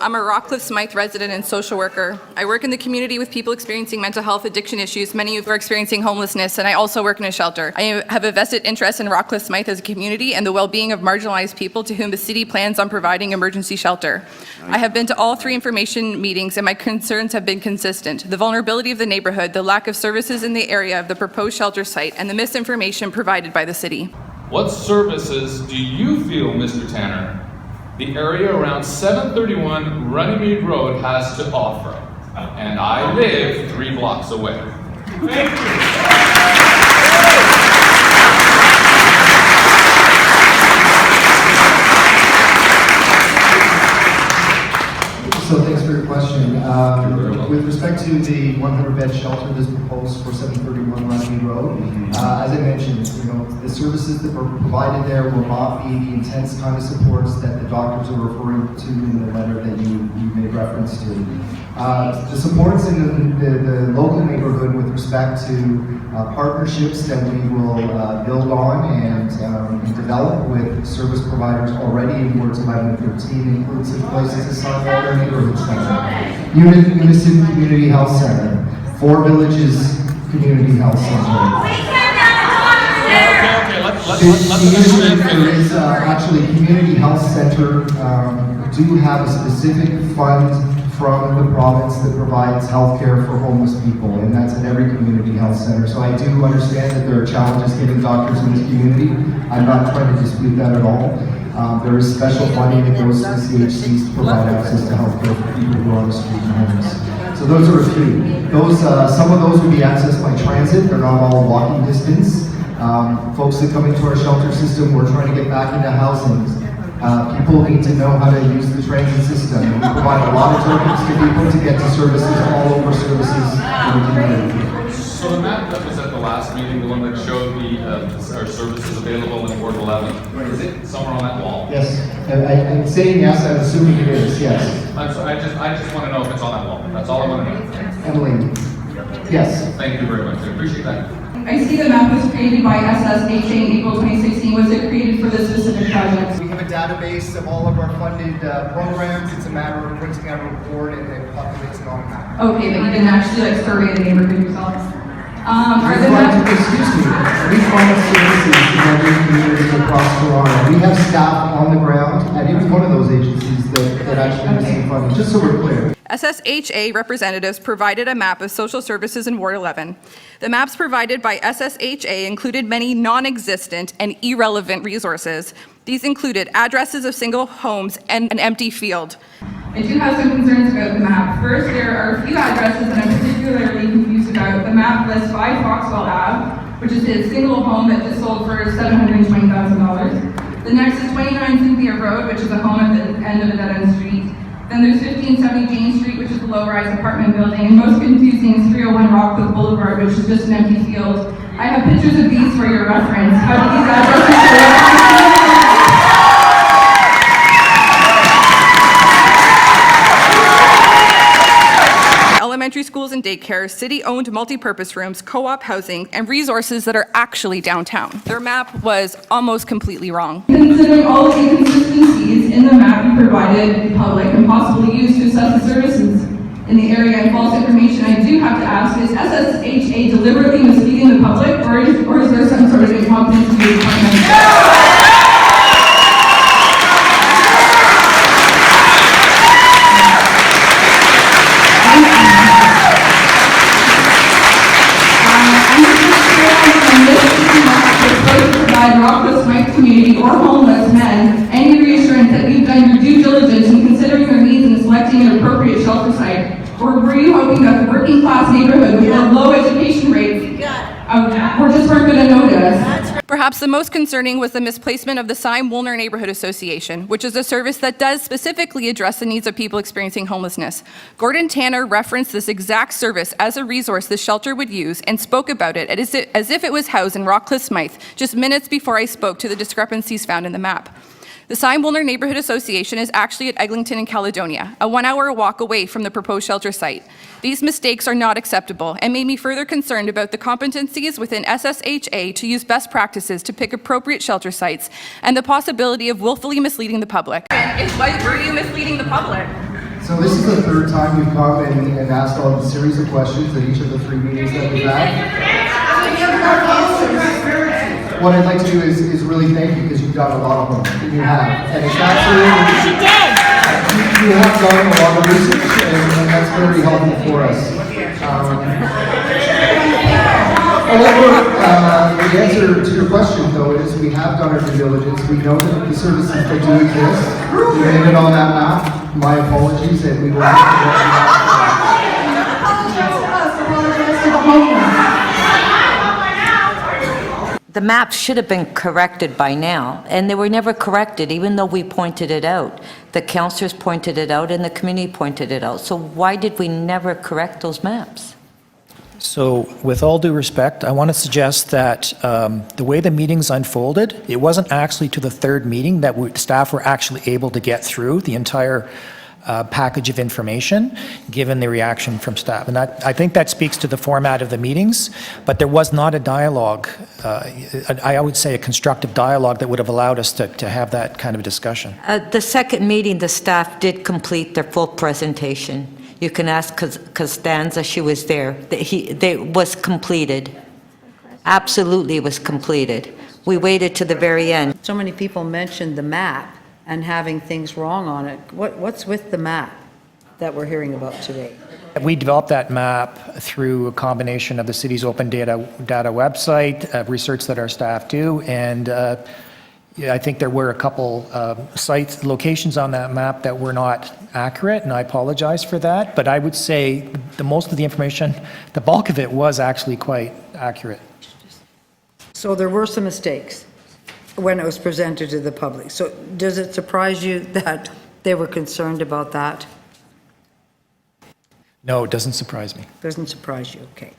I'm a Rockcliffe Smythe resident and social worker. I work in the community with people experiencing mental health addiction issues, many who are experiencing homelessness, and I also work in a shelter. I have a vested interest in Rockcliffe Smythe as a community and the well-being of marginalized people to whom the city plans on providing emergency shelter. I have been to all 3 information meetings and my concerns have been consistent. The vulnerability of the neighborhood, the lack of services in the area of the proposed shelter site, and the misinformation provided by the city. What services do you feel, Mr. Tanner, the area around 731 Runnymede Road has to offer? And I live 3 blocks away. Thank you. So thanks for your question. With respect to the 100-bed shelter that's proposed for 731 Runnymede Road, as I mentioned, the services that were provided there will not be the intense kind of supports that the doctors are referring to in the letter that you made reference to. The supports in the local neighborhood with respect to partnerships that we will build on and develop with service providers already in wards 11 and 13 includes such places as Sunwater Neighborhood Center, Unison Community Health Center, 4 Villages Community Health Center. There is actually Community Health Center do have a specific fund from the province that provides health care for homeless people, and that's in every community health center. So I do understand that there are challenges getting doctors in this community. I'm not trying to dispute that at all. There is special funding that goes to the CHCs to provide access to health care for people who are on the street and homeless. So those are a few. Some of those would be accessed by transit. They're not all walking distance. Folks that come into our shelter system, we're trying to get back into housing. People need to know how to use the transit system. And we provide a lot of tokens to people to get to services all over services in the community. So the map that was at the last meeting, the one that showed our services available in Ward 11, is it somewhere on that wall? Yes. I'm saying yes, I'm assuming it is, yes. I'm sorry, I just want to know if it's on that wall. That's all I want to know. Emily. Yes. Thank you very much. I appreciate that. I see the map was created by SSHA in April 2016. Was it created for this specific project? We have a database of all of our funded programs. It's a matter of printing out a report and then populates it on a map. Okay, but you didn't actually survey the neighborhood yourself. Excuse me. We fund services in every community across Toronto. We have staff on the ground at every one of those agencies that actually receive funding, just so we're clear. SSHA representatives provided a map of social services in Ward 11. The maps provided by SSHA included many non-existent and irrelevant resources. These included addresses of single homes and an empty field. I do have some concerns about the map. First, there are a few addresses that I'm particularly confused about. The map lists 5 Foxwell Ave, which is a single home that just sold for $720,000. The next is 29 Cynthia Road, which is a home at the end of a dead-end street. Then there's 1570 Jane Street, which is a low-rise apartment building. And most confusing is 301 Rockcliffe Boulevard, which is just an empty field. I have pictures of these for your reference. How do these addresses elementary schools and daycares, city-owned multi-purpose rooms, co-op housing, and resources that are actually downtown. Their map was almost completely wrong. Considering all of the inconsistencies in the map you provided the public and possibly used to assess the services in the area and false information, I do have to ask, is SSHA deliberately misleading the public, or is there some sort of incompetence in the department? Rockcliffe Smythe community or homeless men any reassurance that you've done your due diligence in considering their needs and selecting an appropriate shelter site? Or were you hoping that the working class neighborhood with low education rates weren't going to notice? Perhaps the most concerning was the misplacement of the Syme-Woolner Neighborhood Association, which is a service that does specifically address the needs of people experiencing homelessness. Gordon Tanner referenced this exact service as a resource the shelter would use and spoke about it as if it was housed in Rockcliffe Smythe just minutes before I spoke to the discrepancies found in the map. The Syme-Woolner Neighborhood Association is actually at Eglinton in Caledonia, a 1-hour walk away from the proposed shelter site. These mistakes are not acceptable and made me further concerned about the competencies within SSHA to use best practices to pick appropriate shelter sites and the possibility of willfully misleading the public. Were you misleading the public? So this is the third time we've come and asked all a series of questions at each of the 3 meetings that we've had. What I'd like to do is really thank you because you've done a lot of them, and you have. And it's absolutely, you have done a lot of research, and that's very helpful for us. However, the answer to your question, though, is we have done our due diligence. We know that the services that do exist, we made it on that map. My apologies, and we will have to work on that. Apologize to us, apologize to the homeless. The maps should have been corrected by now, and they were never corrected, even though we pointed it out. The councillors pointed it out, and the community pointed it out. So why did we never correct those maps? So with all due respect, I want to suggest that the way the meetings unfolded, it wasn't actually to the third meeting that staff were actually able to get through the entire package of information, given the reaction from staff. And I think that speaks to the format of the meetings, but there was not a dialogue, I would say a constructive dialogue that would have allowed us to have that kind of discussion. The second meeting, the staff did complete their full presentation. You can ask Costanza, she was there. They was completed. Absolutely was completed. We waited to the very end. So many people mentioned the map and having things wrong on it. What's with the map that we're hearing about today? We developed that map through a combination of the city's open data website, research that our staff do, and I think there were a couple sites, locations on that map that were not accurate, and I apologize for that, but I would say the most of the information, the bulk of it was actually quite accurate. So there were some mistakes when it was presented to the public. So does it surprise you that they were concerned about that? No, it doesn't surprise me. Doesn't surprise you, okay.